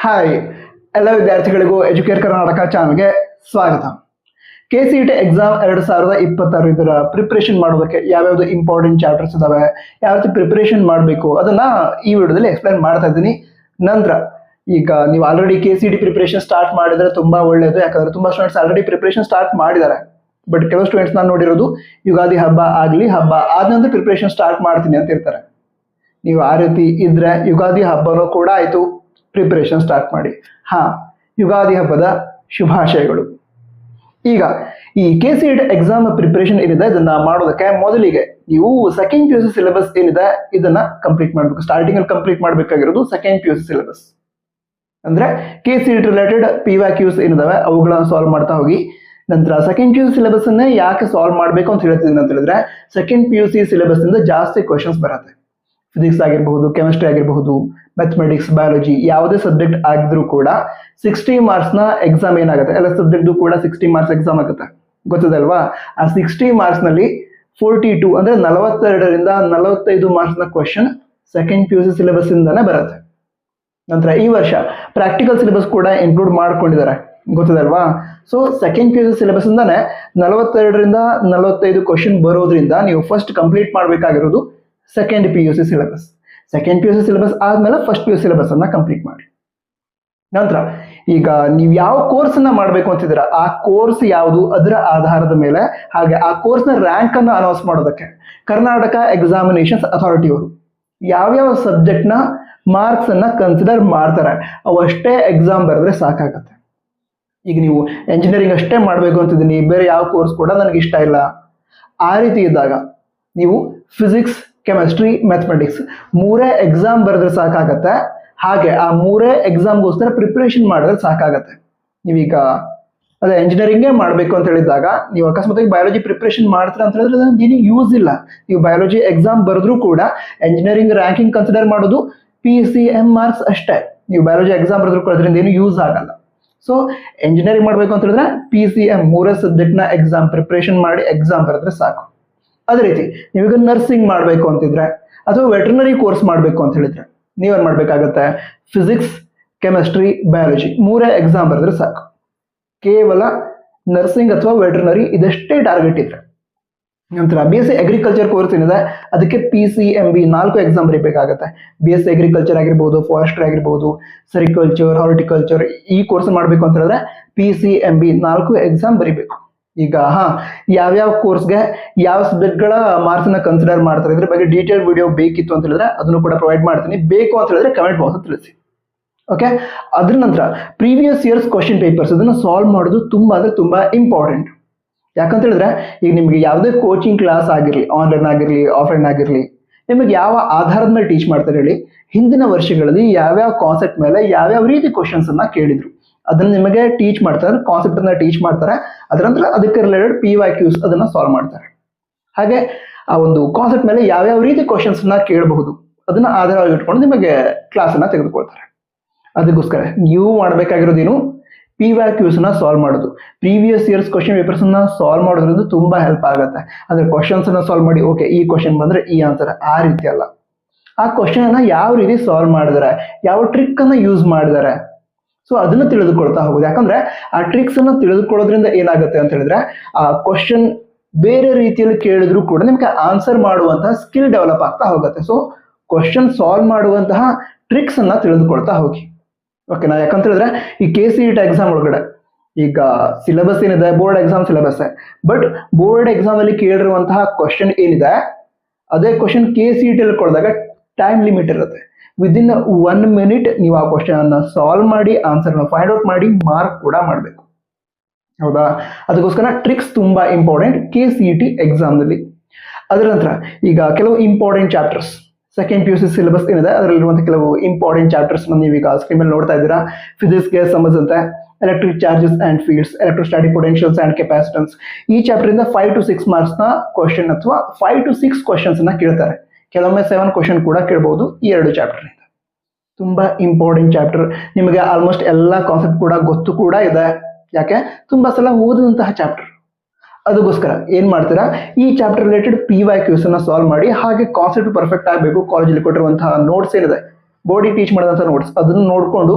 Hi ಎಲ್ಲ ವಿದ್ಯಾರ್ಥಿಗಳಿಗೂ Educare Karnataka ಚಾನಲ್ಗೆ ಸ್ವಾಗತ. KCET ಎಕ್ಸಾಮ್ 2026 ಇದರ ಪ್ರಿಪ್ರೇಷನ್ ಮಾಡೋದಕ್ಕೆ ಯಾವ್ಯಾವ್ದು ಇಂಪಾರ್ಟೆಂಟ್ ಚಾಪ್ಟರ್ಸ್ ಇದಾವೆ, ಯಾವ ರೀತಿ ಪ್ರಿಪ್ರೇಷನ್ ಮಾಡಬೇಕು ಅದನ್ನ ಈ ವಿಡಿಯೋದಲ್ಲಿ ಎಕ್ಸ್ಪ್ಲೈನ್ ಮಾಡ್ತಾ ಇದ್ದೀನಿ. ನಂತರ ಈಗ ನೀವು ಆಲ್ರೆಡಿ KCET ಪ್ರಿಪ್ರೇಷನ್ ಸ್ಟಾರ್ಟ್ ಮಾಡಿದ್ರೆ ತುಂಬಾ ಒಳ್ಳೇದು, ಯಾಕಂದ್ರೆ ತುಂಬಾ ಸ್ಟೂಡೆಂಟ್ಸ್ ಆಲ್ರೆಡಿ ಪ್ರಿಪ್ರೇಷನ್ ಸ್ಟಾರ್ಟ್ ಮಾಡಿದ್ದಾರೆ. ಬಟ್ ಕೆಲವು ಸ್ಟೂಡೆಂಟ್ಸ್ ನಾನು ನೋಡಿರೋದು ಯುಗಾದಿ ಹಬ್ಬ ಆದ ನಂತರ ಪ್ರಿಪ್ರೇಷನ್ ಸ್ಟಾರ್ಟ್ ಮಾಡ್ತೀನಿ ಅಂತ ಇರ್ತಾರೆ. ನೀವು ಆ ರೀತಿ ಇದ್ರೆ ಯುಗಾದಿ ಹಬ್ಬನೂ ಕೂಡ ಆಯ್ತು, ಪ್ರಿಪರೇಷನ್ ಸ್ಟಾರ್ಟ್ ಮಾಡಿ. ಯುಗಾದಿ ಹಬ್ಬದ ಶುಭಾಶಯಗಳು. ಈಗ ಈ KCET ಎಕ್ಸಾಮ್ ಪ್ರಿಪರೇಷನ್ ಏನಿದೆ ಇದನ್ನ ಮಾಡೋದಕ್ಕೆ ಮೊದಲಿಗೆ ನೀವು ಸೆಕೆಂಡ್ PUC ಸಿಲೆಬಸ್ ಏನಿದೆ ಇದನ್ನ ಕಂಪ್ಲೀಟ್ ಮಾಡಬೇಕು. ಸ್ಟಾರ್ಟಿಂಗ್ ಅಲ್ಲಿ ಕಂಪ್ಲೀಟ್ ಮಾಡಬೇಕಾಗಿರೋದು ಸೆಕೆಂಡ್ PUC ಸಿಲೆಬಸ್. ಅಂದ್ರೆ KCET ರಿಲೇಟೆಡ್ PYQs ಏನಿದಾವೆ ಅವುಗಳನ್ನ ಸಾಲ್ವ್ ಮಾಡ್ತಾ ಹೋಗಿ. ನಂತರ ಸೆಕೆಂಡ್ PUC ಸಿಲೆಬಸ್ ಅನ್ನೇ ಯಾಕೆ ಸಾಲ್ವ್ ಮಾಡಬೇಕು ಅಂತ ಹೇಳ್ತಿದ್ದೀನಿ ಅಂತ ಹೇಳಿದ್ರೆ, ಸೆಕೆಂಡ್ PUC ಸಿಲೆಬಸ್ ಇಂದ ಜಾಸ್ತಿ ಕ್ವಶನ್ಸ್ ಬರುತ್ತೆ. ಫಿಸಿಕ್ಸ್ ಆಗಿರಬಹುದು, ಕೆಮಿಸ್ಟ್ರಿ ಆಗಿರಬಹುದು, ಮ್ಯಾಥಮೆಟಿಕ್ಸ್, ಬಯಾಲಜಿ ಯಾವುದೇ ಸಬ್ಜೆಕ್ಟ್ ಆಗಿದ್ರು ಕೂಡ 60 ಮಾರ್ಕ್ಸ್ ನ ಎಕ್ಸಾಮ್ ಏನಾಗುತ್ತೆ, ಎಲ್ಲ ಸಬ್ಜೆಕ್ಟ್ ಕೂಡ 60 ಮಾರ್ಕ್ಸ್ ಎಕ್ಸಾಮ್ ಆಗುತ್ತೆ, ಗೊತ್ತದಲ್ವಾ? ಆ 60 ಮಾರ್ಕ್ಸ್ ನಲ್ಲಿ 42 ಅಂದ್ರೆ 42ರಿಂದ 45 ಮಾರ್ಕ್ಸ್ ನ ಕ್ವಶನ್ ಸೆಕೆಂಡ್ PUC ಸಿಲೆಬಸ್ ಇಂದಾನೆ ಬರುತ್ತೆ. ನಂತರ ಈ ವರ್ಷ ಪ್ರಾಕ್ಟಿಕಲ್ ಸಿಲೆಬಸ್ ಕೂಡ ಇನ್ಕ್ಲೂಡ್ ಮಾಡ್ಕೊಂಡಿದ್ದಾರೆ, ಗೊತ್ತದಲ್ವಾ? ಸೊ ಸೆಕೆಂಡ್ PUC ಸಿಲೆಬಸ್ ಇಂದಾನೆ 42ರಿಂದ 45 ಕ್ವಶನ್ ಬರೋದ್ರಿಂದ ನೀವು ಫಸ್ಟ್ ಕಂಪ್ಲೀಟ್ ಮಾಡಬೇಕಾಗಿರೋದು second PUC syllabus. Second PUC syllabus ಆದ್ಮೇಲೆ ಫಸ್ಟ್ PUC ಸಿಲೆಬಸ್ ಅನ್ನ ಕಂಪ್ಲೀಟ್ ಮಾಡಿ. ನಂತರ ಈಗ ನೀವು ಯಾವ ಕೋರ್ಸ್ ಅನ್ನ ಮಾಡಬೇಕು ಅಂತಿದ್ದೀರಾ, ಆ ಕೋರ್ಸ್ ಯಾವುದು ಅದರ ಆಧಾರದ ಮೇಲೆ, ಹಾಗೆ ಆ ಕೋರ್ಸ್ ನ ರ್ಯಾಂಕ್ ಅನ್ನು ಅನೌನ್ಸ್ ಮಾಡೋದಕ್ಕೆ ಕರ್ನಾಟಕ ಎಕ್ಸಾಮಿನೇಷನ್ಸ್ ಅಥಾರಿಟಿ ಅವರು ಯಾವ್ಯಾವ ಸಬ್ಜೆಕ್ಟ್ ನ ಮಾರ್ಕ್ಸ್ ಅನ್ನ ಕನ್ಸಿಡರ್ ಮಾಡ್ತಾರೆ ಅವಷ್ಟೇ ಎಕ್ಸಾಮ್ ಬರೆದ್ರೆ ಸಾಕಾಗತ್ತೆ. ಈಗ ನೀವು ಎಂಜಿನಿಯರಿಂಗ್ ಅಷ್ಟೇ ಮಾಡಬೇಕು ಅಂತಿದ್ದೀನಿ, ಬೇರೆ ಯಾವ ಕೋರ್ಸ್ ಕೂಡ ನನಗೆ ಇಷ್ಟ ಇಲ್ಲ, ಆ ರೀತಿ ಇದ್ದಾಗ ನೀವು ಫಿಸಿಕ್ಸ್, ಕೆಮಿಸ್ಟ್ರಿ, ಮ್ಯಾಥಮೆಟಿಕ್ಸ್ ಮೂರೇ ಎಕ್ಸಾಮ್ ಬರೆದ್ರೆ ಸಾಕಾಗತ್ತೆ. ಹಾಗೆ ಆ ಮೂರೇ ಎಕ್ಸಾಮ್ಗೋಸ್ಕರ ಪ್ರಿಪ್ರೇಷನ್ ಮಾಡಿದ್ರೆ ಸಾಕಾಗತ್ತೆ. ನೀವೀಗ ಅದೇ ಎಂಜಿನಿಯರಿಂಗೇ ಮಾಡಬೇಕು ಅಂತ ಹೇಳಿದಾಗ ನೀವು ಅಕಸ್ಮಾತ್ ಬಯಾಲಜಿ ಪ್ರಿಪ್ರೇಷನ್ ಮಾಡ್ತೀರಾ ಅಂತ ಹೇಳಿದ್ರೆ ಏನು ಯೂಸ್ ಇಲ್ಲ. ನೀವು ಬಯಾಲಜಿ ಎಕ್ಸಾಮ್ ಬರೆದ್ರೂ ಕೂಡ ಎಂಜಿನಿಯರಿಂಗ್ ರ್ಯಾಂಕಿಂಗ್ ಕನ್ಸಿಡರ್ ಮಾಡೋದು PCM ಮಾರ್ಕ್ಸ್ ಅಷ್ಟೇ. ನೀವು ಬಯಾಲಜಿ ಎಕ್ಸಾಮ್ ಬರೆದ್ರೂ ಕೂಡ ಅದರಿಂದ ಏನು ಯೂಸ್ ಆಗಲ್ಲ. ಸೊ ಎಂಜಿನಿಯರಿಂಗ್ ಮಾಡಬೇಕು ಅಂತ ಹೇಳಿದ್ರೆ PCM ಮೂರೇ ಸಬ್ಜೆಕ್ಟ್ ನ ಎಕ್ಸಾಮ್ ಪ್ರಿಪ್ರೇಷನ್ ಮಾಡಿ ಎಕ್ಸಾಮ್ ಬರೆದ್ರೆ ಸಾಕು. ಅದೇ ರೀತಿ ನೀವೀಗ ನರ್ಸಿಂಗ್ ಮಾಡಬೇಕು ಅಂತಿದ್ರೆ ಅಥವಾ ವೆಟರ್ನರಿ ಕೋರ್ಸ್ ಮಾಡಬೇಕು ಅಂತ ಹೇಳಿದ್ರೆ ನೀವೇನ್ ಮಾಡ್ಬೇಕಾಗತ್ತೆ, ಫಿಸಿಕ್ಸ್, ಕೆಮಿಸ್ಟ್ರಿ, ಬಯಾಲಜಿ ಮೂರೇ ಎಕ್ಸಾಮ್ ಬರೆದ್ರೆ ಸಾಕು. ಕೇವಲ ನರ್ಸಿಂಗ್ ಅಥವಾ ವೆಟರ್ನರಿ ಇದಷ್ಟೇ ಟಾರ್ಗೆಟ್ ಇದ್ರೆ. ನಂತರ BSc ಅಗ್ರಿಕಲ್ಚರ್ ಕೋರ್ಸ್ ಏನಿದೆ ಅದಕ್ಕೆ PCMB 4 ಎಕ್ಸಾಮ್ ಬರೀಬೇಕಾಗತ್ತೆ. BSc ಅಗ್ರಿಕಲ್ಚರ್ ಆಗಿರ್ಬೋದು, ಫಾರೆಸ್ಟ್ರಿ ಆಗಿರ್ಬೋದು, ಸೆರಿಕಲ್ಚರ್, ಹಾರ್ಟಿಕಲ್ಚರ್ ಈ ಕೋರ್ಸ್ ಮಾಡಬೇಕು ಅಂತ ಹೇಳಿದ್ರೆ PCMB 4 ಎಕ್ಸಾಮ್ ಬರೀಬೇಕು. ಈಗ ಯಾವ್ಯಾವ ಕೋರ್ಸ್ಗೆ ಯಾವ ಸಬ್ಜೆಕ್ಟ್ಗಳ ಮಾರ್ಕ್ಸ್ ನ ಕನ್ಸಿಡರ್ ಮಾಡ್ತಾರೆ ಇದ್ರ ಬಗ್ಗೆ ಡೀಟೇಲ್ ವಿಡಿಯೋ ಬೇಕಿತ್ತು ಅಂತ ಹೇಳಿದ್ರೆ ಅದನ್ನು ಕೂಡ ಪ್ರೊವೈಡ್ ಮಾಡ್ತೀನಿ. ಬೇಕು ಅಂತ ಹೇಳಿದ್ರೆ ಕಮೆಂಟ್ ಬಾಕ್ಸ್ ತಿಳಿಸಿ. ಓಕೆ, ಅದ್ರ ನಂತರ ಪ್ರೀವಿಯಸ್ ಇಯರ್ಸ್ ಕ್ವಶನ್ ಪೇಪರ್ಸ್ ಅದನ್ನ ಸಾಲ್ವ್ ಮಾಡೋದು ತುಂಬಾ ಅಂದ್ರೆ ತುಂಬಾ ಇಂಪಾರ್ಟೆಂಟ್. ಯಾಕಂತ ಹೇಳಿದ್ರೆ ಈಗ ನಿಮ್ಗೆ ಯಾವುದೇ ಕೋಚಿಂಗ್ ಕ್ಲಾಸ್ ಆಗಿರ್ಲಿ, ಆನ್ಲೈನ್ ಆಗಿರ್ಲಿ, ಆಫ್ಲೈನ್ ಆಗಿರ್ಲಿ, ನಿಮಗೆ ಯಾವ ಆಧಾರದ ಮೇಲೆ ಟೀಚ್ ಮಾಡ್ತಾರೆ ಹೇಳಿ, ಹಿಂದಿನ ವರ್ಷಗಳಲ್ಲಿ ಯಾವ್ಯಾವ ಕಾನ್ಸೆಪ್ಟ್ ಮೇಲೆ ಯಾವ್ಯಾವ ರೀತಿ ಕ್ವಶನ್ಸ್ ಅನ್ನ ಕೇಳಿದ್ರು ಅದನ್ನ ನಿಮಗೆ ಟೀಚ್ ಮಾಡ್ತಾರೆ, ಕಾನ್ಸೆಪ್ಟ್ ಅನ್ನ ಟೀಚ್ ಮಾಡ್ತಾರೆ. ಅದರ ನಂತರ ಅದಕ್ಕೆ ರಿಲೇಟೆಡ್ PYQs ಅದನ್ನ ಸಾಲ್ವ್ ಮಾಡ್ತಾರೆ. ಹಾಗೆ ಆ ಒಂದು ಕಾನ್ಸೆಪ್ಟ್ ಮೇಲೆ ಯಾವ್ಯಾವ ರೀತಿ ಕ್ವಶನ್ಸ್ ನ ಕೇಳಬಹುದು ಅದನ್ನ ಆಧಾರವಾಗಿ ಇಟ್ಕೊಂಡು ನಿಮಗೆ ಕ್ಲಾಸ್ ಅನ್ನ ತೆಗೆದುಕೊಳ್ತಾರೆ. ಅದಕ್ಕೋಸ್ಕರ ನೀವು ಮಾಡಬೇಕಾಗಿರೋದೇನು, PYQs ನ ಸಾಲ್ವ್ ಮಾಡೋದು. ಪ್ರೀವಿಯಸ್ ಇಯರ್ಸ್ ಕ್ವಶನ್ ಪೇಪರ್ಸ್ ಅನ್ನ ಸಾಲ್ವ್ ಮಾಡೋದ್ರಿಂದ ತುಂಬಾ ಹೆಲ್ಪ್ ಆಗುತ್ತೆ. ಅಂದ್ರೆ ಕ್ವಶನ್ಸ್ ಅನ್ನ ಸಾಲ್ವ್ ಮಾಡಿ, ಓಕೆ ಈ ಕ್ವಶನ್ ಬಂದ್ರೆ ಈ ಆನ್ಸರ್, ಆ ರೀತಿ ಅಲ್ಲ. ಆ ಕ್ವಶನ್ ಅನ್ನ ಯಾವ ರೀತಿ ಸಾಲ್ವ್ ಮಾಡಿದಾರೆ, ಯಾವ ಟ್ರಿಕ್ ಅನ್ನ ಯೂಸ್ ಮಾಡಿದ್ದಾರೆ, ಸೊ ಅದನ್ನ ತಿಳಿದುಕೊಳ್ತಾ ಹೋಗುದು. ಯಾಕಂದ್ರೆ ಆ ಟ್ರಿಕ್ಸ್ ಅನ್ನ ತಿಳಿದುಕೊಳ್ಳೋದ್ರಿಂದ ಏನಾಗುತ್ತೆ ಅಂತ ಹೇಳಿದ್ರೆ ಆ ಕ್ವಶನ್ ಬೇರೆ ರೀತಿಯಲ್ಲಿ ಕೇಳಿದ್ರು ಕೂಡ ನಿಮ್ಗೆ ಆನ್ಸರ್ ಮಾಡುವಂತಹ ಸ್ಕಿಲ್ ಡೆವಲಪ್ ಆಗ್ತಾ ಹೋಗುತ್ತೆ. ಸೊ ಕ್ವಶನ್ ಸಾಲ್ವ್ ಮಾಡುವಂತಹ ಟ್ರಿಕ್ಸ್ ಅನ್ನ ತಿಳಿದುಕೊಳ್ತಾ ಹೋಗಿ. ಓಕೆನಾ? ಯಾಕಂತ ಹೇಳಿದ್ರೆ ಈ KCET ಎಕ್ಸಾಮ್ ಒಳಗಡೆ ಈಗ ಸಿಲೆಬಸ್ ಏನಿದೆ board exam syllabus, but board exam ಅಲ್ಲಿ ಕೇಳಿರುವಂತಹ ಕ್ವಶನ್ ಏನಿದೆ ಅದೇ ಕ್ವಶನ್ KCET ಅಲ್ಲಿ ಕೊಡಿದಾಗ ಟೈಮ್ ಲಿಮಿಟ್ ಇರುತ್ತೆ. ವಿದಿನ್ 1 ಮಿನಿಟ್ ನೀವು ಆ ಕ್ವಶನ್ ಅನ್ನ ಸಾಲ್ವ್ ಮಾಡಿ ಆನ್ಸರ್ ಫೈಂಡ್ ಔಟ್ ಮಾಡಿ ಮಾರ್ಕ್ ಕೂಡ ಮಾಡಬೇಕು. ಹೌದಾ? ಅದಕ್ಕೋಸ್ಕರ ಟ್ರಿಕ್ಸ್ ತುಂಬಾ ಇಂಪಾರ್ಟೆಂಟ್ KCET ಎಕ್ಸಾಮ್ ನಲ್ಲಿ. ಅದರ ನಂತರ ಈಗ ಕೆಲವು important chapters second PUC syllabus ಏನಿದೆ ಅದರಲ್ಲಿರುವಂತಹ ಕೆಲವು ಇಂಪಾರ್ಟೆಂಟ್ ಚಾಪ್ಟರ್ಸ್ ನೀವೀಗ ಸ್ಕ್ರೀನ್ ಮೇಲೆ ನೋಡ್ತಾ ಇದ್ದೀರಾ. ಫಿಸಿಕ್ಸ್ಗೆ ಸಂಬಂಧಿಸಿದಂತೆ electric charges and fields, electrostatic potentials and capacitance, ಈ ಚಾಪ್ಟರ್ ಇಂದ 5 to 6 ಮಾರ್ಕ್ಸ್ ನ ಕ್ವಶನ್ ಅಥವಾ 5 to 6 ಕ್ವಶನ್ಸ್ ಅನ್ನ ಕೇಳ್ತಾರೆ. ಕೆಲವೊಮ್ಮೆ 7 ಕ್ವಶನ್ ಕೂಡ ಕೇಳಬಹುದು ಈ 2 ಚಾಪ್ಟರ್ ಇಂದ. ತುಂಬಾ ಇಂಪಾರ್ಟೆಂಟ್ ಚಾಪ್ಟರ್, ನಿಮಗೆ ಆಲ್ಮೋಸ್ಟ್ ಎಲ್ಲ ಕಾನ್ಸೆಪ್ಟ್ ಕೂಡ ಗೊತ್ತು ಕೂಡ ಇದೆ. ಯಾಕೆ? ತುಂಬಾ ಸಲ ಓದಿದಂತಹ ಚಾಪ್ಟರ್. ಅದಕ್ಕೋಸ್ಕರ ಏನ್ ಮಾಡ್ತೀರಾ, ಈ ಚಾಪ್ಟರ್ ರಿಲೇಟೆಡ್ PYQs ಅನ್ನ ಸಾಲ್ವ್ ಮಾಡಿ, ಹಾಗೆ ಕಾನ್ಸೆಪ್ಟ್ ಪರ್ಫೆಕ್ಟ್ ಆಗಬೇಕು. ಕಾಲೇಜಲ್ಲಿ ಕೊಟ್ಟಿರುವಂತಹ ನೋಟ್ಸ್ ಏನಿದೆ ಬೋರ್ಡಿಗೆ ಟೀಚ್ ಮಾಡಿದಂತಹ ನೋಟ್ಸ್ ಅದನ್ನ ನೋಡ್ಕೊಂಡು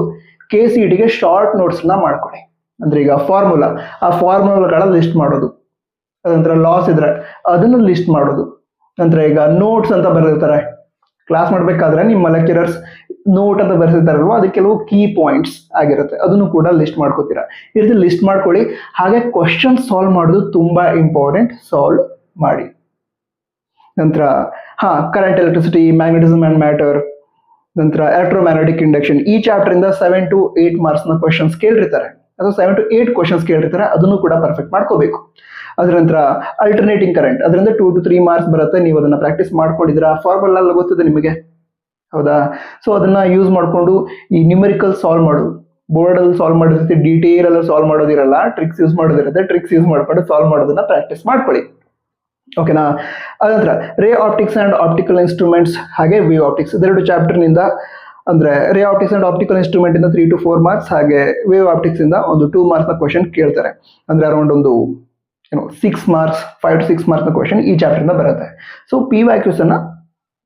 KCETಗೆ ಶಾರ್ಟ್ ನೋಟ್ಸ್ನ ಮಾಡ್ಕೊಳ್ಳಿ. ಅಂದ್ರೆ ಈಗ ಆ ಫಾರ್ಮುಲಾಗಳ ಲಿಸ್ಟ್ ಮಾಡೋದು, ಅದಂತರ ಲಾಸ್ ಇದ್ರೆ ಅದನ್ನು ಲಿಸ್ಟ್ ಮಾಡೋದು. ನಂತರ ಈಗ ನೋಟ್ಸ್ ಅಂತ ಬರೆದಿರ್ತಾರೆ, ಕ್ಲಾಸ್ ಮಾಡ್ಬೇಕಾದ್ರೆ ನಿಮ್ಮ ಲೆಕ್ಚರರ್ಸ್ ನೋಟ್ ಅಂತ ಬರೆದಿರ್ತಾರಲ್ವಾ, ಅದಕ್ಕೆ ಕೆಲವು ಕೀ ಪಾಯಿಂಟ್ಸ್ ಆಗಿರುತ್ತೆ, ಅದನ್ನು ಕೂಡ ಲಿಸ್ಟ್ ಮಾಡ್ಕೋತೀರಾ. ಈ ರೀತಿ ಲಿಸ್ಟ್ ಮಾಡ್ಕೊಳ್ಳಿ. ಹಾಗೆ ಕ್ವಶನ್ ಸಾಲ್ವ್ ಮಾಡೋದು ತುಂಬಾ ಇಂಪಾರ್ಟೆಂಟ್, ಸಾಲ್ವ್ ಮಾಡಿ. ನಂತರ current electricity, magnetism and matter, ನಂತರ ಎಲೆಕ್ಟ್ರೋಮ್ಯಾಗ್ನೆಟಿಕ್ ಇಂಡಕ್ಷನ್, ಈ ಚಾಪ್ಟರ್ ಇಂದ 7 to 8 ಮಾರ್ಕ್ಸ್ ನ ಕ್ವಶನ್ಸ್ ಕೇಳಿರ್ತಾರೆ, ಅಥವಾ 7 to 8 ಕ್ವಶನ್ಸ್ ಕೇಳಿರ್ತಾರೆ, ಅದನ್ನು ಕೂಡ ಪರ್ಫೆಕ್ಟ್ ಮಾಡ್ಕೋಬೇಕು. ಅದ್ರ ನಂತರ ಅಲ್ಟರ್ನೇಟಿಂಗ್ ಕರೆಂಟ್, ಅದರಿಂದ 2 to 3 ಮಾರ್ಕ್ಸ್ ಬರುತ್ತೆ. ನೀವು ಅದನ್ನ ಪ್ರಾಕ್ಟೀಸ್ ಮಾಡ್ಕೊಂಡಿದ್ದೀರಾ, ಫಾರ್ಮುಲಾ ಎಲ್ಲ ಗೊತ್ತಿದೆ ನಿಮಗೆ, ಹೌದಾ? ಸೊ ಅದನ್ನ ಯೂಸ್ ಮಾಡ್ಕೊಂಡು ಈ ನ್ಯೂಮರಿಕಲ್ ಸಾಲ್ವ್ ಮಾಡೋದು, ಬೋರ್ಡ್ ಅಲ್ಲಿ ಸಾಲ್ವ್ ಮಾಡಿರುತ್ತೆ, ಡೀಟೇಲ್ ಎಲ್ಲ ಸಾಲ್ವ್ ಮಾಡೋದಿರಲ್ಲ, ಟ್ರಿಕ್ಸ್ ಯೂಸ್ ಮಾಡೋದಿರುತ್ತೆ, ಟ್ರಿಕ್ಸ್ ಯೂಸ್ ಮಾಡ್ಕೊಂಡು ಸಾಲ್ವ್ ಮಾಡೋದನ್ನ ಪ್ರಾಕ್ಟೀಸ್ ಮಾಡ್ಕೊಳ್ಳಿ. ಓಕೆನಾ? ಅದಂತರ ray optics and optical instruments ಹಾಗೆ ವೇವ್ ಆಪ್ಟಿಕ್ಸ್, ಇದೆರಡು ಚಾಪ್ಟರ್ ನಿಂದ, ಅಂದ್ರೆ ರೇ ಆಪ್ಟಿಕ್ಸ್ ಅಂಡ್ ಆಪ್ಟಿಕಲ್ ಇನ್ಸ್ಟ್ರೂಮೆಂಟ್ ಇಂದ 3 to 4 ಮಾರ್ಕ್ಸ್, ಹಾಗೆ ವೇವ್ ಆಪ್ಟಿಕ್ಸ್ ಇಂದ ಒಂದು 2 ಮಾರ್ಕ್ಸ್ ನ ಕ್ವಶನ್ ಕೇಳ್ತಾರೆ. ಅಂದ್ರೆ ಅರೌಂಡ್ ಒಂದು 6 ಮಾರ್ಕ್ಸ್, 5 to 6 ಮಾರ್ಕ್ಸ್ ನ ಕ್ವಶನ್ ಈ ಚಾಪ್ಟರ್ ಇಂದ ಬರುತ್ತೆ. ಸೊ PYQs ಅನ್ನ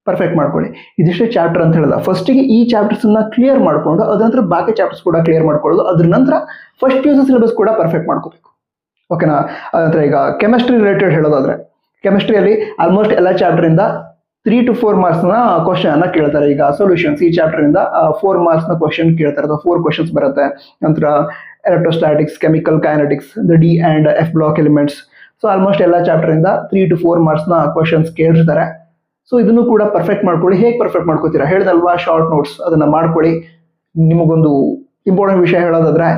ಪರ್ಫೆಕ್ಟ್ ಮಾಡ್ಕೊಳ್ಳಿ. ಇದಿಷ್ಟೇ ಚಾಪ್ಟರ್ ಅಂತ ಹೇಳಲ್ಲ, ಫಸ್ಟಿಗೆ ಈ ಚಾಪ್ಟರ್ಸ್ ಅನ್ನ ಕ್ಲಿಯರ್ ಮಾಡ್ಕೊಂಡು ಅದ್ರ ನಂತರ ಬಾಕಿ ಚಾಪ್ಟರ್ಸ್ ಕೂಡ ಕ್ಲಿಯರ್ ಮಾಡ್ಕೊಳ್ಳೋದು, ಅದ್ರ ನಂತರ ಫಸ್ಟ್ PUC ಸಿಲೆಬಸ್ ಕೂಡ ಪರ್ಫೆಕ್ಟ್ ಮಾಡ್ಕೋಬೇಕು. ಓಕೆನಾ? ಅದಂತರ ಈಗ ಕೆಮಿಸ್ಟ್ರಿ ರಿಲೇಟೆಡ್ ಹೇಳೋದಾದ್ರೆ, ಕೆಮಿಸ್ಟ್ರಿಯಲ್ಲಿ ಆಲ್ಮೋಸ್ಟ್ ಎಲ್ಲ ಚಾಪ್ಟರ್ ಇಂದ 3 to 4 ಮಾರ್ಕ್ಸ್ ನ ಕ್ವಶನ್ ಅನ್ನ ಕೇಳ್ತಾರೆ. ಈಗ ಸೊಲ್ಯೂಷನ್ಸ್ ಈ ಚಾಪ್ಟರ್ ಇಂದ 4 ಮಾರ್ಕ್ಸ್ ನ ಕ್ವಶನ್ ಕೇಳ್ತಾರೆ, ಅಥವಾ 4 ಕ್ವಶನ್ಸ್ ಬರುತ್ತೆ. ನಂತರ electrostatics, chemical kinetics, d and f block elements, so almost ಎಲ್ಲ ಚಾಪ್ಟರ್ ಇಂದ 3 to 4 ಮಾರ್ಕ್ಸ್ ನ ಕ್ವಶನ್ಸ್ ಕೇಳಿರ್ತಾರೆ. ಸೊ ಇದನ್ನು ಕೂಡ ಪರ್ಫೆಕ್ಟ್ ಮಾಡ್ಕೊಳ್ಳಿ. ಹೇಗೆ ಪರ್ಫೆಕ್ಟ್ ಮಾಡ್ಕೋತೀರಾ ಹೇಳ್ದಲ್ವಾ, ಶಾರ್ಟ್ ನೋಟ್ಸ್ ಅದನ್ನ ಮಾಡ್ಕೊಳ್ಳಿ. ನಿಮಗೊಂದು ಇಂಪಾರ್ಟೆಂಟ್ ವಿಷಯ ಹೇಳೋದಾದ್ರೆ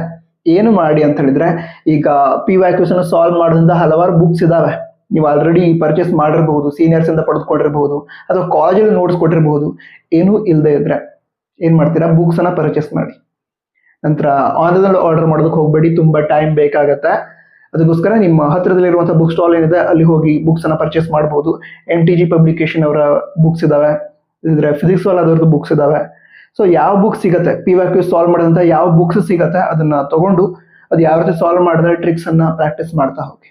ಏನು ಮಾಡಿ ಅಂತ ಹೇಳಿದ್ರೆ, ಈಗ PYQs ಅನ್ನ ಸಾಲ್ವ್ ಮಾಡೋದ್ರಿಂದ ಹಲವಾರು ಬುಕ್ಸ್ ಇದಾವೆ, ನೀವು ಆಲ್ರೆಡಿ ಪರ್ಚೇಸ್ ಮಾಡಿರಬಹುದು, ಸೀನಿಯರ್ಸ್ ಇಂದ ಪಡೆದುಕೊಂಡಿರಬಹುದು, ಅಥವಾ ಕಾಲೇಜಲ್ಲಿ ನೋಟ್ಸ್ ಕೊಟ್ಟಿರಬಹುದು. ಏನೂ ಇಲ್ಲದೆ ಇದ್ರೆ ಏನ್ ಮಾಡ್ತೀರಾ, ಬುಕ್ಸ್ ಅನ್ನ ಪರ್ಚೇಸ್ ಮಾಡಿ. ನಂತರ ಆನ್ಲೈನ್ ಆರ್ಡರ್ ಮಾಡೋದಕ್ಕೆ ಹೋಗ್ಬೇಡಿ, ತುಂಬಾ ಟೈಮ್ ಬೇಕಾಗತ್ತೆ. ಅದಕ್ಕೋಸ್ಕರ ನಿಮ್ಮ ಹತ್ತಿರದಲ್ಲಿರುವಂತಹ ಬುಕ್ ಸ್ಟಾಲ್ ಏನಿದೆ ಅಲ್ಲಿ ಹೋಗಿ ಬುಕ್ಸ್ ಅನ್ನ ಪರ್ಚೇಸ್ ಮಾಡಬಹುದು. MTG ಪಬ್ಲಿಕೇಶನ್ ಅವರ ಬುಕ್ಸ್ ಇದಾವೆ, ಇದ್ರೆ ಫಿಸಿಕ್ಸ್ ವಾಲದವ್ರದ್ದು ಬುಕ್ಸ್ ಇದಾವೆ. ಸೊ ಯಾವ ಬುಕ್ ಸಿಗತ್ತೆ, PYQs ಸಾಲ್ವ್ ಮಾಡೋದಂತ ಯಾವ ಬುಕ್ಸ್ ಸಿಗತ್ತೆ ಅದನ್ನ ತಗೊಂಡು ಅದು ಯಾವ ರೀತಿ ಸಾಲ್ವ್ ಮಾಡಿದ್ರೆ ಟ್ರಿಕ್ಸ್ ಅನ್ನ ಪ್ರಾಕ್ಟೀಸ್ ಮಾಡ್ತಾ ಹೋಗಿ.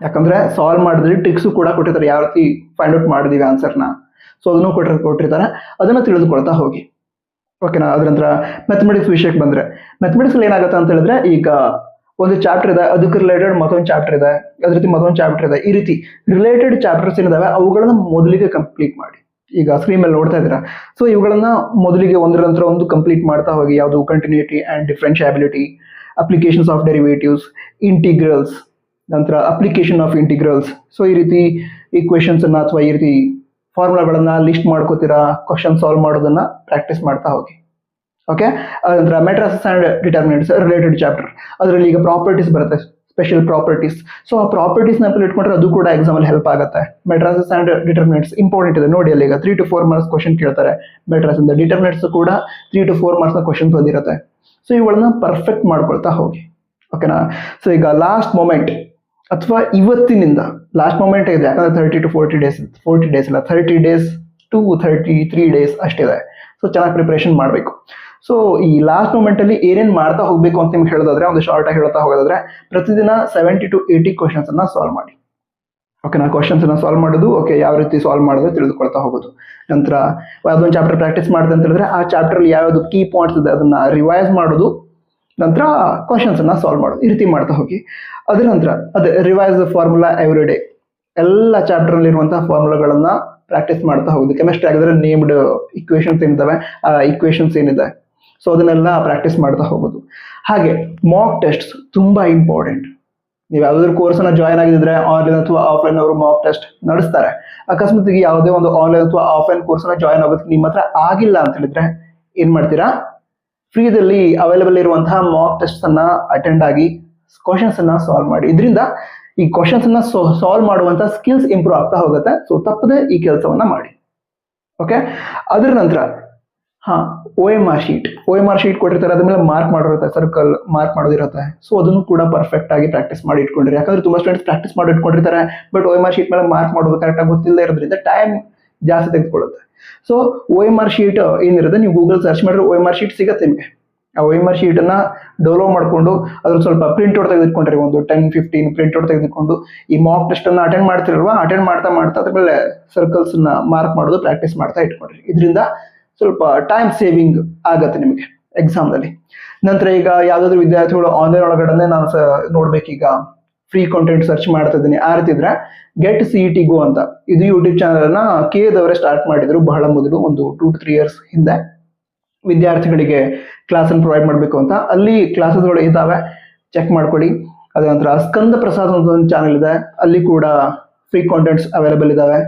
ಯಾಕಂದ್ರೆ ಸಾಲ್ವ್ ಮಾಡಿದ್ರೆ ಟ್ರಿಕ್ಸ್ ಕೂಡ ಕೊಟ್ಟಿರ್ತಾರೆ, ಯಾವ ರೀತಿ ಫೈಂಡ್ ಔಟ್ ಮಾಡಿದೀವಿ ಆನ್ಸರ್ನ, ಸೊ ಅದನ್ನು ಕೊಟ್ಟಿರ್ತಾರೆ, ಅದನ್ನ ತಿಳಿದುಕೊಳ್ತಾ ಹೋಗಿ. ಓಕೆನಾ? ಅದ್ರ ನಂತರ ಮ್ಯಾಥಮೆಟಿಕ್ಸ್ ವಿಷಯಕ್ಕೆ ಬಂದ್ರೆ, ಮ್ಯಾಥಮೆಟಿಕ್ಸ್ ಏನಾಗುತ್ತೆ ಅಂತ ಹೇಳಿದ್ರೆ, ಈಗ ಒಂದು ಚಾಪ್ಟರ್ ಇದೆ, ಅದಕ್ಕೆ ರಿಲೇಟೆಡ್ ಮತ್ತೊಂದು ಚಾಪ್ಟರ್ ಇದೆ, ಅದ್ರ ರೀತಿ ಮತ್ತೊಂದು ಚಾಪ್ಟರ್ ಇದೆ, ಈ ರೀತಿ ರಿಲೇಟೆಡ್ ಚಾಪ್ಟರ್ಸ್ ಏನಿದಾವೆ ಅವುಗಳನ್ನ ಮೊದಲಿಗೆ ಕಂಪ್ಲೀಟ್ ಮಾಡಿ. ಈಗ ಸ್ಕ್ರೀನ್ ಮೇಲೆ ನೋಡ್ತಾ ಇದ್ದೀರಾ, ಸೊ ಇವುಗಳನ್ನ ಮೊದಲಿಗೆ ಒಂದರ ನಂತರ ಒಂದು ಕಂಪ್ಲೀಟ್ ಮಾಡ್ತಾ ಹೋಗಿ. ಯಾವುದು continuity and differentiability, applications of derivatives, integrals, ನಂತರ ಅಪ್ಲಿಕೇಶನ್ ಆಫ್ ಇಂಟಿಗ್ರಲ್ಸ್. ಸೊ ಈ ರೀತಿ ಈಕ್ವೇಶನ್ಸ್ ಅನ್ನ ಅಥವಾ ಈ ರೀತಿ ಫಾರ್ಮುಲಾಗಳನ್ನ ಲಿಸ್ಟ್ ಮಾಡ್ಕೋತೀರಾ, ಕ್ವಶನ್ ಸಾಲ್ವ್ ಮಾಡೋದನ್ನ ಪ್ರಾಕ್ಟೀಸ್ ಮಾಡ್ತಾ ಹೋಗಿ. ಓಕೆ? ಅದಂತರ matrices and determinants related chapter, ಅದರಲ್ಲಿ ಈಗ ಪ್ರಾಪರ್ಟೀಸ್ ಬರುತ್ತೆ, ಸ್ಪೆಷಲ್ ಪ್ರಾಪರ್ಟೀಸ್. ಸೊ ಆ ಪ್ರಾಪರ್ಟೀಸ್ ನ ಇಟ್ಕೊಂಡ್ರೆ ಅದು ಕೂಡ ಎಕ್ಸಾಮ್ ಅಲ್ಲಿ ಹೆಲ್ಪ್ ಆಗುತ್ತೆ. ಮೆಟ್ರಾಸಸ್ ಅಂಡ್ ಡಿಟರ್ಮಿನೆಂಟ್ಸ್ ಇಂಪಾರ್ಟೆಂಟ್ ಇದೆ ನೋಡಿ, ಅಲ್ಲಿ ಈಗ 3 to 4 ಮಾರ್ಕ್ಸ್ ಕ್ವಶನ್ ಕೇಳ್ತಾರೆ ಮೆಟ್ರಾಸ್ ಇಂದ. ಡಿಟರ್ಮಿನೆಂಟ್ಸ್ ಕೂಡ 3 to 4 ಮಾರ್ಕ್ಸ್ ನ ಕ್ವಶನ್ ಬಂದಿರುತ್ತೆ. ಸೊ ಇವುಗಳನ್ನ ಪರ್ಫೆಕ್ಟ್ ಮಾಡ್ಕೊಳ್ತಾ ಹೋಗಿ. ಓಕೆನಾ? ಸೊ ಈಗ ಲಾಸ್ಟ್ ಮೊಮೆಂಟ್ ಅಥವಾ ಇವತ್ತಿನಿಂದ ಲಾಸ್ಟ್ ಮೊಮೆಂಟ್ ಇದೆ, ಯಾಕಂದ್ರೆ 30 to 40 ಡೇಸ್, 40 ಡೇಸ್ ಅಲ್ಲ, 30 days to 33 days ಅಷ್ಟಿದೆ. ಸೊ ಚೆನ್ನಾಗಿ ಪ್ರಿಪರೇಷನ್ ಮಾಡಬೇಕು. ಸೊ ಈ ಲಾಸ್ಟ್ ಮೂಮೆಂಟ್ ಅಲ್ಲಿ ಏನೇನ್ ಮಾಡ್ತಾ ಹೋಗ್ಬೇಕು ಅಂತ ನಿಮ್ಗೆ ಹೇಳೋದಾದ್ರೆ, ಒಂದು ಶಾರ್ಟ್ ಆಗಿ ಹೇಳ್ತಾ ಹೋಗೋದಾದ್ರೆ, ಪ್ರತಿದಿನ 70 to 80 ಕ್ವಶನ್ಸ್ ಅನ್ನ ಸಾಲ್ವ್ ಮಾಡಿ. ಓಕೆನಾ? ಕ್ವಶನ್ಸ್ ಅನ್ನ ಸಾಲ್ವ್ ಮಾಡೋದು, ಓಕೆ ಯಾವ ರೀತಿ ಸಾಲ್ವ್ ಮಾಡೋದು ತಿಳಿದುಕೊಳ್ತಾ ಹೋಗೋದು. ನಂತರ ಯಾವ್ದೊಂದು ಚಾಪ್ಟರ್ ಪ್ರಾಕ್ಟೀಸ್ ಮಾಡಿದೆ ಅಂತ ಹೇಳಿದ್ರೆ, ಆ ಚಾಪ್ಟರ್ ಅಲ್ಲಿ ಯಾವ್ಯಾವ್ದು ಕೀ ಪಾಯಿಂಟ್ಸ್ ಇದೆ ಅದನ್ನ ರಿವೈಸ್ ಮಾಡೋದು, ನಂತರ ಕ್ವಶನ್ಸ್ ಅನ್ನ ಸಾಲ್ವ್ ಮಾಡೋದು, ಈ ರೀತಿ ಮಾಡ್ತಾ ಹೋಗಿ. ಅದ್ರ ನಂತರ ಅದೇ ರಿವೈಸ್ ಫಾರ್ಮುಲಾ ಎವ್ರಿ ಡೇ, ಎಲ್ಲ ಚಾಪ್ಟರ್ ಅಲ್ಲಿ ಇರುವಂತಹ ಫಾರ್ಮುಲಾಗಳನ್ನ ಪ್ರಾಕ್ಟೀಸ್ ಮಾಡ್ತಾ ಹೋಗುದು. ಕೆಮಿಸ್ಟ್ರಿ ಆಗಿದ್ರೆ ನೇಮ್ಡ್ ಇಕ್ವೇಶನ್ಸ್ ಏನಿದಾವೆ, ಆ ಇಕ್ವೇಶನ್ಸ್ ಏನಿದೆ, ಸೊ ಅದನ್ನೆಲ್ಲ ಪ್ರಾಕ್ಟೀಸ್ ಮಾಡ್ತಾ ಹೋಗೋದು. ಹಾಗೆ ಮಾಕ್ ಟೆಸ್ಟ್ ತುಂಬಾ ಇಂಪಾರ್ಟೆಂಟ್. ನೀವು ಯಾವ್ದಾದ್ರು ಕೋರ್ಸ್ ಅನ್ನ ಜಾಯ್ನ್ ಆಗಿದ್ರೆ ಆನ್ಲೈನ್ ಅಥವಾ ಆಫ್ಲೈನ್ ಅವರು ಮಾಕ್ ಟೆಸ್ಟ್ ನಡೆಸ್ತಾರೆ. ಅಕಸ್ಮಾತ್ ಯಾವುದೇ ಒಂದು ಆನ್ಲೈನ್ ಅಥವಾ ಆಫ್ಲೈನ್ ಕೋರ್ಸ್ ಅನ್ನ ಜಾಯ್ನ್ ಆಗೋದಕ್ಕೆ ನಿಮ್ಮ ಹತ್ರ ಆಗಿಲ್ಲ ಅಂತ ಹೇಳಿದ್ರೆ ಏನ್ ಮಾಡ್ತೀರಾ, ಫ್ರೀದಲ್ಲಿ ಅವೈಲೇಬಲ್ ಇರುವಂತಹ ಮಾಕ್ ಟೆಸ್ಟ್ ಅನ್ನ ಅಟೆಂಡ್ ಆಗಿ ಕ್ವಶನ್ಸ್ ಅನ್ನ ಸಾಲ್ವ್ ಮಾಡಿ. ಇದರಿಂದ ಈ ಕ್ವಶನ್ಸ್ ಅನ್ನ ಸಾಲ್ವ್ ಮಾಡುವಂತ ಸ್ಕಿಲ್ಸ್ ಇಂಪ್ರೂವ್ ಆಗ್ತಾ ಹೋಗುತ್ತೆ. ಸೊ ತಪ್ಪದೆ ಈ ಕೆಲಸವನ್ನ ಮಾಡಿ. ಓಕೆ? ಅದ್ರ ನಂತರ OMR ಶೀಟ್ ಕೊಟ್ಟಿರ್ತಾರೆ, ಅದ್ರ ಮೇಲೆ ಮಾರ್ಕ್ ಮಾಡಿರುತ್ತೆ, ಸರ್ಕಲ್ ಮಾರ್ಕ್ ಮಾಡೋದಿರುತ್ತೆ. ಸೊ ಅದನ್ನು ಕೂಡ ಪರ್ಫೆಕ್ಟ್ ಆಗಿ ಪ್ರಾಕ್ಟೀಸ್ ಮಾಡಿ ಇಟ್ಕೊಂಡಿರಿ. ಯಾಕಂದ್ರೆ ತುಂಬಾ ಸ್ಟೂಡೆಂಟ್ಸ್ ಪ್ರಾಕ್ಟೀಸ್ ಮಾಡಿ ಇಟ್ಕೊಂಡಿರ್ತಾರೆ, ಬಟ್ OMR ಶೀಟ್ ಮೇಲೆ ಮಾರ್ಕ್ ಮಾಡೋದು ಕರೆಕ್ಟ್ ಆಗಿ ಗೊತ್ತಿಲ್ಲದೆ ಇರೋದ್ರಿಂದ ಟೈಮ್ ಜಾಸ್ತಿ ತೆಗೆದುಕೊಳ್ಳುತ್ತೆ. ಸೊ OMR ಶೀಟ್ ಏನಿರುತ್ತೆ, ನೀವು ಗೂಗಲ್ ಸರ್ಚ್ ಮಾಡಿದ್ರೆ OMR ಶೀಟ್ ಸಿಗುತ್ತೆ ನಿಮಗೆ. ಆ OMR ಶೀಟ್ ಅನ್ನ ಡೌನ್ಲೋಡ್ ಮಾಡ್ಕೊಂಡು ಅದ್ರ ಸ್ವಲ್ಪ ಪ್ರಿಂಟ್ಔಟ್ ತೆಗೆದುಕೊಂಡ್ರಿ, ಒಂದು 10-15 ಪ್ರಿಂಟ್ಔಟ್ ತೆಗೆದುಕೊಂಡು ಈ ಮಾಕ್ ಟೆಸ್ಟ್ ಅನ್ನ ಅಟೆಂಡ್ ಮಾಡ್ತಿರಲ್ವಾ, ಅಟೆಂಡ್ ಮಾಡ್ತಾ ಅದ್ರ ಮೇಲೆ ಸರ್ಕಲ್ಸ್ ನ ಮಾರ್ಕ್ ಮಾಡೋದು ಪ್ರಾಕ್ಟೀಸ್ ಮಾಡ್ತಾ ಇಟ್ಕೊಂಡ್ರಿ. ಇದರಿಂದ ಸ್ವಲ್ಪ ಟೈಮ್ ಸೇವಿಂಗ್ ಆಗತ್ತೆ ನಿಮಗೆ. ಎಕ್ಸಾಮ್ನಲ್ಲಿ. ನಂತರ ಈಗ ಯಾವುದಾದ್ರು ವಿದ್ಯಾರ್ಥಿಗಳು ಆನ್ಲೈನ್ ಒಳಗಡೆ ನಾನು ನೋಡ್ಬೇಕೀಗ ಫ್ರೀ ಕಾಂಟೆಂಟ್ ಸರ್ಚ್ ಮಾಡ್ತಾ ಇದ್ದೀನಿ ಆ ರೀತಿ ಇದ್ರೆ ಗೆಟ್ ಸಿ ಇ ಟಿ ಗೋ ಅಂತ ಇದು ಯೂಟ್ಯೂಬ್ ಚಾನಲ್ ಕೆ ದವರೇ ಸ್ಟಾರ್ಟ್ ಮಾಡಿದ್ರು ಬಹಳ ಮೊದಲು, ಒಂದು 2 to 3 years ಹಿಂದೆ. ವಿದ್ಯಾರ್ಥಿಗಳಿಗೆ ಕ್ಲಾಸ್ ಅನ್ನು ಪ್ರೊವೈಡ್ ಮಾಡಬೇಕು ಅಂತ. ಅಲ್ಲಿ ಕ್ಲಾಸಸ್ಗಳು ಇದ್ದಾವೆ, ಚೆಕ್ ಮಾಡ್ಕೊಳ್ಳಿ. ಅದ ನಂತರ ಸ್ಕಂದ ಪ್ರಸಾದ್ ಅಂತ ಒಂದು ಚಾನಲ್ ಇದೆ, ಅಲ್ಲಿ ಕೂಡ ಫ್ರೀ ಕಾಂಟೆಂಟ್ಸ್ ಅವೈಲೇಬಲ್ ಇದಾವೆ.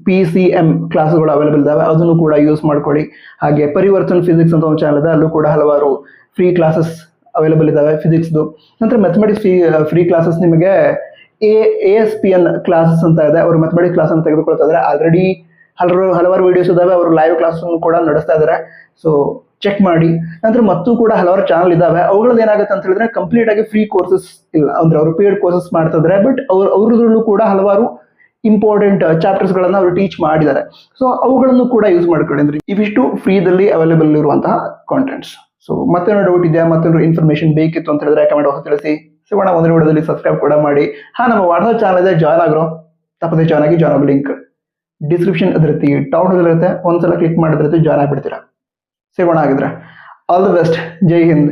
PCM ಕ್ಲಾಸ್ಗಳು ಅವೈಲೇಬಲ್ ಇದಾವೆ, ಅದನ್ನು ಕೂಡ ಯೂಸ್ ಮಾಡ್ಕೊಳ್ಳಿ. ಹಾಗೆ ಪರಿವರ್ತನ್ ಫಿಸಿಕ್ಸ್ ಅಂತ ಒಂದು ಚಾನಲ್ ಇದೆ, ಅಲ್ಲೂ ಕೂಡ ಹಲವಾರು ಫ್ರೀ ಕ್ಲಾಸಸ್ ಅವೈಲೇಬಲ್ ಇದಾವೆ ಫಿಸಿಕ್ಸ್ದು. ನಂತರ ಮ್ಯಾಥಮೆಟಿಕ್ಸ್ ಫ್ರೀ ಕ್ಲಾಸಸ್ ನಿಮಗೆ ASPN ಕ್ಲಾಸಸ್ ಅಂತ ಇದೆ, ಅವರು ಮ್ಯಾಥಮೆಟಿಕ್ಸ್ ಕ್ಲಾಸ್ ಅನ್ನು ತೆಗೆದುಕೊಳ್ತಾ ಇದ್ದಾರೆ. ಆಲ್ರೆಡಿ ಹಲವಾರು ವಿಡಿಯೋಸ್ ಇದಾವೆ, ಅವರು ಲೈವ್ ಕ್ಲಾಸ್ ಕೂಡ ನಡೆಸ್ತಾ ಇದ್ದಾರೆ. ಸೊ ಚೆಕ್ ಮಾಡಿ. ನಂತರ ಮತ್ತು ಕೂಡ ಹಲವಾರು ಚಾನಲ್ ಇದಾವೆ, ಅವುಗಳಲ್ಲಿ ಏನಾಗುತ್ತೆ ಅಂತ ಹೇಳಿದ್ರೆ ಕಂಪ್ಲೀಟ್ ಆಗಿ ಫ್ರೀ ಕೋರ್ಸಸ್ ಇಲ್ಲ, ಅಂದ್ರೆ ಅವರು ಪೇಡ್ ಕೋರ್ಸಸ್ ಮಾಡ್ತಾ ಇದ್ದಾರೆ. ಬಟ್ ಅವ್ರದ್ರಲ್ಲೂ ಕೂಡ ಹಲವಾರು ಇಂಪಾರ್ಟೆಂಟ್ ಚಾಪ್ಟರ್ಸ್ ಗಳನ್ನ ಅವರು ಟೀಚ್ ಮಾಡಿದ್ದಾರೆ. ಸೊ ಅವುಗಳನ್ನು ಕೂಡ ಯೂಸ್ ಮಾಡ್ಕೊಳ್ಳಿ. ಅಂದ್ರೆ ಇವಿಷ್ಟು ಫ್ರೀದಲ್ಲಿ ಅವೈಲೇಬಲ್ ಇರುವಂತಹ ಕಾಂಟೆಂಟ್ಸ್. ಸೊ ಮತ್ತೇನೋ ಡೌಟ್ ಇದೆಯಾ, ಮತ್ತೇನೋ ಇನ್ಫಾರ್ಮೇಶನ್ ಬೇಕಿತ್ತು ಅಂತ ಹೇಳಿದ್ರೆ ಕಮೆಂಟ್ ಬಾಕ್ಸ್ ತಿಳಿಸಿ. ಸಿಗೋಣ ಒಂದು ವಿಡಿಯೋದಲ್ಲಿ. ಸಬ್ಸ್ಕ್ರೈಬ್ ಕೂಡ ಮಾಡಿ. ನಮ್ಮ ವಾಟ್ಸ್ಆಪ್ ಚಾನಲ್ ಇದೆ, ಜಾಯ್ನ್ ಆಗಿರೋ ತಪ್ಪದೆ ಜಾಯ್ನ್ ಆಗಿ. ಜಾಯ್ನ್ ಆಗೋ ಲಿಂಕ್ ಡಿಸ್ಕ್ರಿಪ್ಷನ್ ಇರುತ್ತೆ, ಟಾಪ್ ಇರುತ್ತೆ, ಒಂದ್ಸಲ ಕ್ಲಿಕ್ ಮಾಡಿದ್ರೆ ಜಾಯ್ನ್ ಆಗ್ಬಿಡ್ತೀರಾ. ಸಿಗೋಣ ಆಗಿದ್ರೆ. All the best. ಜೈ ಹಿಂದ್,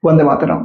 ವಂದೇ ಮಾತರಂ.